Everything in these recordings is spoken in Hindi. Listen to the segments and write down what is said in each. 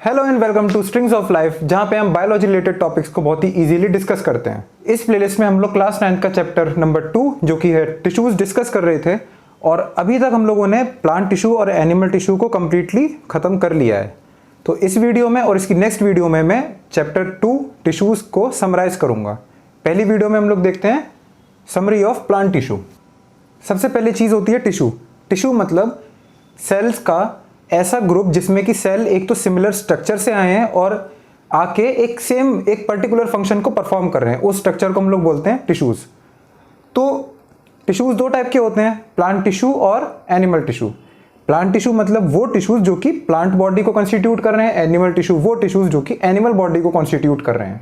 Hello and welcome two strings of life, जहां पे हम बायोलॉजी रिलेटेड टॉपिक्स को बहुत ही इजीली डिस्कस करते हैं। इस प्लेलिस्ट में हम लोग क्लास 9 का चैप्टर नंबर 2 जो कि है टिश्यूज डिस्कस कर रहे थे, और अभी तक हम लोगों ने प्लांट टिश्यू और एनिमल टिश्यू को कम्प्लीटली खत्म कर लिया है। तो इस वीडियो में और इसकी नेक्स्ट वीडियो में मैं चैप्टर 2 टिश्यूज को समराइज करूंगा। पहली वीडियो में हम लोग देखते हैं समरी ऑफ प्लांट टिश्यू। सबसे पहली चीज होती है टिश्यू। टिश्यू मतलब सेल्स का ऐसा ग्रुप जिसमें कि सेल एक तो सिमिलर स्ट्रक्चर से आए हैं और आके एक पर्टिकुलर फंक्शन को परफॉर्म कर रहे हैं। उस स्ट्रक्चर को हम लोग बोलते हैं टिश्यूज। तो टिश्यूज दो टाइप के होते हैं, प्लांट टिश्यू और एनिमल टिश्यू। प्लांट टिश्यू मतलब वो टिश्यूज जो कि प्लांट बॉडी को कॉन्स्टिट्यूट कर रहे हैं, एनिमल टिश्यू वो टिश्यूज जो कि एनिमल बॉडी को कॉन्स्टिट्यूट कर रहे हैं।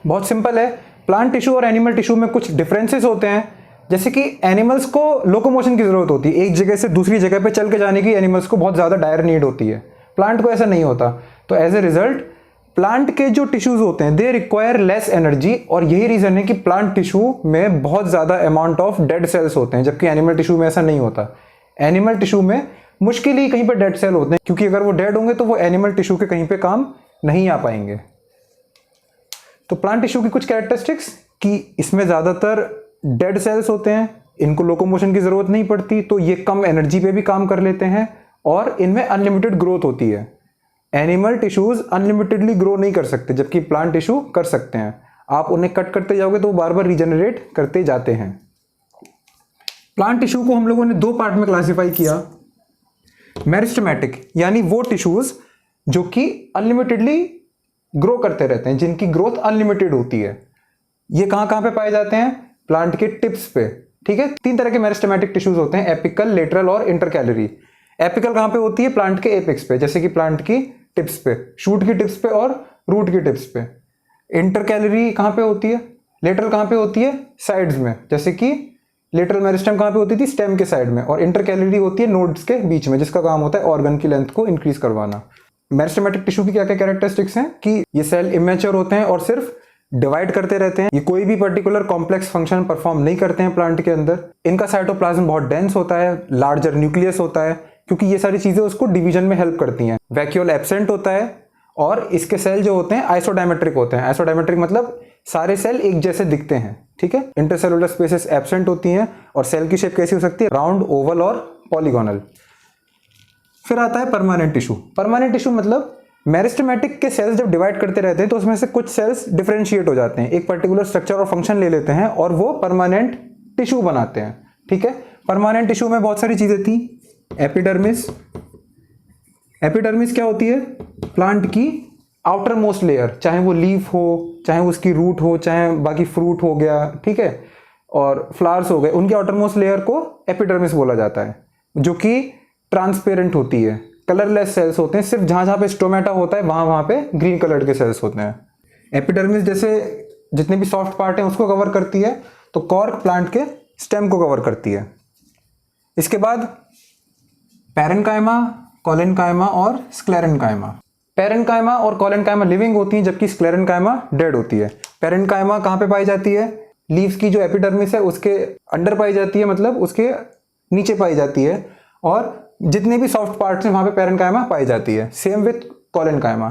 बहुत सिंपल है, प्लांट टिश्यू और एनिमल टिश्यू में कुछ डिफरेंसेस होते हैं। जैसे कि एनिमल्स को लोकोमोशन की जरूरत होती है, एक जगह से दूसरी जगह पे चल के जाने की एनिमल्स को बहुत ज़्यादा डायर नीड होती है। प्लांट को ऐसा नहीं होता। तो एज ए रिजल्ट प्लांट के जो टिश्यूज होते हैं दे रिक्वायर लेस एनर्जी, और यही रीजन है कि प्लांट टिश्यू में बहुत ज़्यादा अमाउंट ऑफ डेड सेल्स होते हैं, जबकि एनिमल टिश्यू में ऐसा नहीं होता। एनिमल टिश्यू में मुश्किल ही कहीं पर डेड सेल होते हैं, क्योंकि अगर वो डेड होंगे तो वो एनिमल टिश्यू के कहीं पर काम नहीं आ पाएंगे। तो प्लांट टिश्यू की कुछ कैरेक्टरिस्टिक्स कि इसमें ज़्यादातर डेड सेल्स होते हैं, इनको लोकोमोशन की ज़रूरत नहीं पड़ती, तो ये कम एनर्जी पे भी काम कर लेते हैं, और इनमें अनलिमिटेड ग्रोथ होती है। एनिमल टिश्यूज अनलिमिटेडली ग्रो नहीं कर सकते, जबकि प्लांट टिश्यू कर सकते हैं। आप उन्हें कट करते जाओगे तो वो बार बार रीजनरेट करते जाते हैं। प्लांट टिश्यू को हम लोगों ने दो पार्ट में क्लासीफाई किया। मेरिस्टेमेटिक यानी वो टिश्यूज जो कि अनलिमिटेडली ग्रो करते रहते हैं, जिनकी ग्रोथ अनलिमिटेड होती है। ये कहाँ पे पाए जाते हैं? प्लांट के टिप्स पे। ठीक है, तीन तरह के मेरिस्टेमेटिक टिश्यूज होते हैं, एपिकल, लेटरल और इंटरकैलरी। एपिकल कहाँ पे होती है? प्लांट के एपेक्स पे, जैसे कि प्लांट की टिप्स पे, शूट की टिप्स पे और रूट की टिप्स पे। इंटरकैलरी कहाँ पे होती है? लेटरल कहाँ पे होती है? साइड्स में, जैसे कि लेटरल मेरिस्टेम कहाँ पे होती थी? स्टेम के साइड में। और इंटरकैलरी होती है नोड्स के बीच में, जिसका काम होता है ऑर्गन की लेंथ को इंक्रीज करवाना। मेरिस्टेमेटिक टिश्यू की क्या क्या कैरेक्टरिस्टिक्स हैं कि ये सेल इमेच्योर होते हैं और सिर्फ डिवाइड करते रहते हैं। ये कोई भी पर्टिकुलर कॉम्प्लेक्स फंक्शन परफॉर्म नहीं करते हैं प्लांट के अंदर। इनका साइटोप्लाज्म बहुत डेंस होता है, लार्जर न्यूक्लियस होता है, क्योंकि ये सारी चीजें उसको डिवीजन में हेल्प करती हैं। वैक्यूल एब्सेंट होता है, और इसके सेल जो होते हैं आइसोडायमेट्रिक होते हैं। आइसोडायमेट्रिक मतलब सारे सेल एक जैसे दिखते हैं। ठीक है, इंटरसेलुलर स्पेसेस एब्सेंट होती हैं, और सेल की शेप कैसी हो सकती है? राउंड, ओवल और पॉलीगोनल। फिर आता है परमानेंट टिश्यू। परमानेंट टिश्यू मतलब मेरिस्टेमेटिक के सेल्स जब डिवाइड करते रहते हैं तो उसमें से कुछ सेल्स डिफरेंशिएट हो जाते हैं, एक पर्टिकुलर स्ट्रक्चर और फंक्शन ले लेते हैं, और वो परमानेंट टिश्यू बनाते हैं। ठीक है, परमानेंट टिश्यू में बहुत सारी चीजें थी। एपिडर्मिस। एपिडर्मिस क्या होती है? प्लांट की आउटर मोस्ट लेयर, चाहे वो लीफ हो, चाहे उसकी रूट हो, चाहे बाकी फ्रूट हो गया, ठीक है, और फ्लावर्स हो गए, उनकी आउटर मोस्ट लेयर को एपिडर्मिस बोला जाता है, जो कि ट्रांसपेरेंट होती है। कलरलेस सेल्स होते हैं, सिर्फ जहां जहां पे स्टोमेटा होता है वहां पे ग्रीन कलर के सेल्स होते हैं। एपिडर्मिस जैसे जितने भी सॉफ्ट पार्ट हैं उसको कवर करती है, तो कॉर्क प्लांट के स्टेम को कवर करती है। इसके बाद पैरेन्काइमा, कोलेन्काइमा और स्क्लेरेन्काइमा। पैरेन्काइमा और कोलेन्काइमा लिविंग होती हैं, जबकि स्क्लेरेन्काइमा डेड होती है। पैरेन्काइमा कहाँ पे पाई जाती है? लीव्स की जो एपिडर्मिस है उसके अंडर पाई जाती है, मतलब उसके नीचे पाई जाती है, और जितने भी सॉफ्ट पार्ट्स हैं वहां पे पैरेन्काइमा पाई जाती है। Same with collenchyma.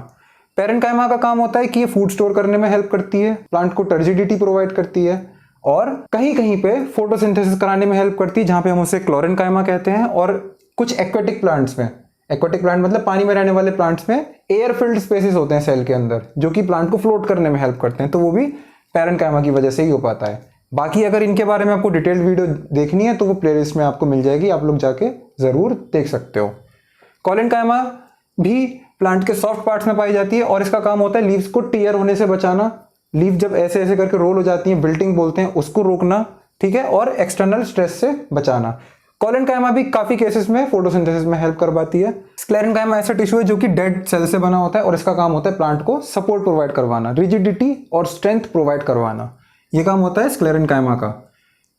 पैरेन्काइमा का काम होता है कि ये फूड स्टोर करने में हेल्प करती है, प्लांट को टर्जिडिटी प्रोवाइड करती है, और कहीं कहीं पे फोटोसिंथेसिस कराने में हेल्प करती है, जहां पे हम उसे क्लोरेन्काइमा कहते हैं। और कुछ एक्वेटिक प्लांट्स में, एक्वेटिक प्लांट मतलब पानी में रहने वाले प्लांट्स में एयर फिल्ड स्पेसेस होते हैं सेल के अंदर, जो कि प्लांट को फ्लोट करने में हेल्प करते हैं, तो वो भी पैरेन्काइमा की वजह से ही हो पाता है। बाकी अगर इनके बारे में आपको डिटेल्ड वीडियो देखनी है तो वो प्लेलिस्ट में आपको मिल जाएगी, आप लोग जाके जरूर देख सकते हो। कोलेन्काइमा भी प्लांट के सॉफ्ट पार्ट्स में पाई जाती है, और इसका काम होता है लीव्स को टीयर होने से बचाना। लीव जब ऐसे ऐसे करके रोल हो जाती हैं, विल्टिंग बोलते हैं, उसको रोकना, ठीक है, और एक्सटर्नल स्ट्रेस से बचाना। कोलेन्काइमा भी काफी केसेस में फोटोसिंथेसिस में हेल्प कर पाती है। स्क्लेरेन्काइमा ऐसा टिश्यू है जो कि डेड सेल से बना होता है, और इसका काम होता है प्लांट को सपोर्ट प्रोवाइड करवाना, रिजिडिटी और स्ट्रेंथ प्रोवाइड करवाना। ये काम होता है स्क्लेरेन्काइमा का।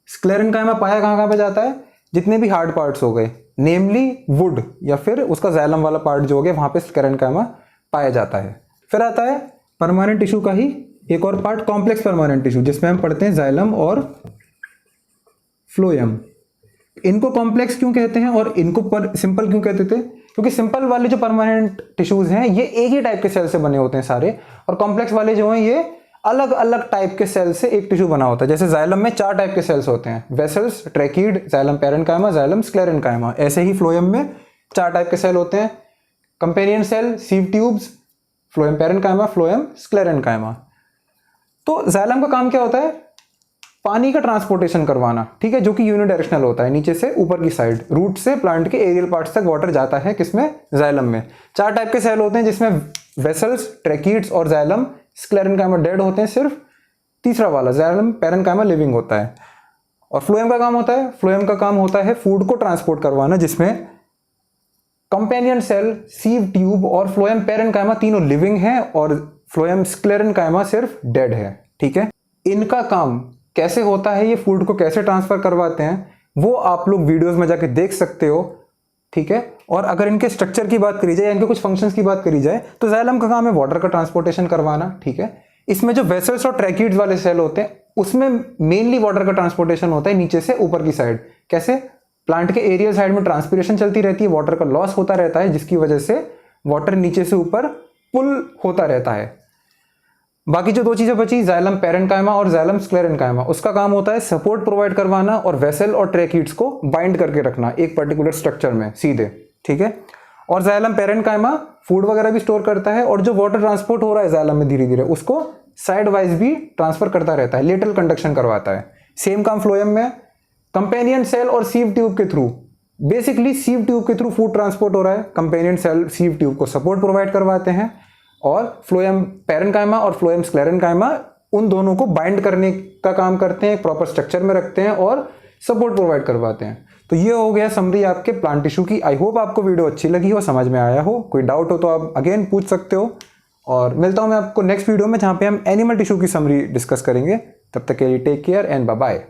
स्क्लेरेन्काइमा पाया कहाँ पे जाता है? जितने भी हार्ड पार्ट्स हो गए, नेमली वुड या फिर उसका जाइलम वाला पार्ट जो हो गया, वहां पे स्क्लेरेन्काइमा पाया जाता है। फिर आता है परमानेंट टिश्यू का ही एक और पार्ट, कॉम्प्लेक्स परमानेंट टिश्यू, जिसमें हम पढ़ते हैं जाइलम और फ्लोएम। इनको कॉम्प्लेक्स क्यों कहते हैं और इनको पर सिंपल क्यों कहते थे? क्योंकि सिंपल वाले जो परमानेंट टिश्यूज हैं ये एक ही टाइप के सेल से बने होते हैं सारे, और कॉम्प्लेक्स वाले जो हैं ये अलग अलग टाइप के सेल से एक टिश्यू बना होता है। जैसे जाइलम में 4 टाइप के सेल्स होते हैं, vessels, tracheid, xylem parenchyma, xylem sclerenchyma. ऐसे ही फ्लोएम में 4 टाइप के सेल होते हैं, companion cell, sieve tubes, phloem parenchyma, phloem sclerenchyma. तो जाइलम का काम क्या होता है? पानी का ट्रांसपोर्टेशन करवाना, ठीक है, जो कि यूनिडायरेक्शनल होता है, नीचे से ऊपर की साइड, रूट से प्लांट के एरियल पार्ट्स तक वाटर जाता है। किसमें? जाइलम में। 4 टाइप के सेल होते हैं जिसमें वेसल्स, ट्रैकीड्स और जाइलम स्क्लेरेन्काइमा डेड होते हैं सिर्फ, तीसरा वाला जाइलम पैरेन्काइमा लिविंग होता है। और फ्लोएम का काम होता है, फ्लोएम का काम होता है फूड को ट्रांसपोर्ट करवाना, जिसमें कंपेनियन सेल, सीव ट्यूब और फ्लोएम पैरेन्काइमा तीनों लिविंग हैं और फ्लोएम स्क्लेरेन्काइमा सिर्फ डेड है, ठीक है। इनका काम कैसे होता है, ये फूड को कैसे ट्रांसफर करवाते हैं, वो आप लोग वीडियोस में जाके देख सकते हो, ठीक है। और अगर इनके स्ट्रक्चर की बात करी जाए या इनके कुछ फंक्शंस की बात करी जाए तो जाइलम का काम है वाटर का ट्रांसपोर्टेशन करवाना, ठीक है। इसमें जो वेसल्स और ट्रैकीड्स वाले सेल होते हैं उसमें मेनली वाटर का ट्रांसपोर्टेशन होता है नीचे से ऊपर की साइड। कैसे? प्लांट के एरियल साइड में ट्रांसपिरेशन चलती रहती है, वाटर का लॉस होता रहता है, जिसकी वजह से वाटर नीचे से ऊपर पुल होता रहता है। बाकी जो 2 चीजें बची, जाइलम पैरेन्काइमा और जाइलम स्क्लेरेन्काइमा, उसका काम होता है सपोर्ट प्रोवाइड करवाना और वेसल और ट्रैकीड्स को बाइंड करके रखना एक पर्टिकुलर स्ट्रक्चर में सीधे, ठीक है। और जाइलम पैरेन्काइमा फूड वगैरह भी स्टोर करता है और जो वाटर ट्रांसपोर्ट हो रहा है जाइलम में धीरे धीरे उसको साइड वाइज भी ट्रांसफर करता रहता है, लेटरल कंडक्शन करवाता है। सेम काम फ्लोएम में कंपेनियन सेल और सीव ट्यूब के थ्रू, बेसिकली सीव ट्यूब के थ्रू फूड ट्रांसपोर्ट हो रहा है, कंपेनियन सेल सीव ट्यूब को सपोर्ट प्रोवाइड करवाते हैं और फ्लोएम पैरेन्काइमा और फ्लोएम स्क्लेरेन्काइमा उन दोनों को बाइंड करने का काम करते हैं, प्रॉपर स्ट्रक्चर में रखते हैं और सपोर्ट प्रोवाइड करवाते हैं। तो ये हो गया समरी आपके प्लांट टिश्यू की। आई होप आपको वीडियो अच्छी लगी हो, समझ में आया हो। कोई डाउट हो तो आप अगेन पूछ सकते हो और मिलता हूं मैं आपको नेक्स्ट वीडियो में जहां पे हम एनिमल टिश्यू की समरी डिस्कस करेंगे। तब तक के लिए take care and bye bye.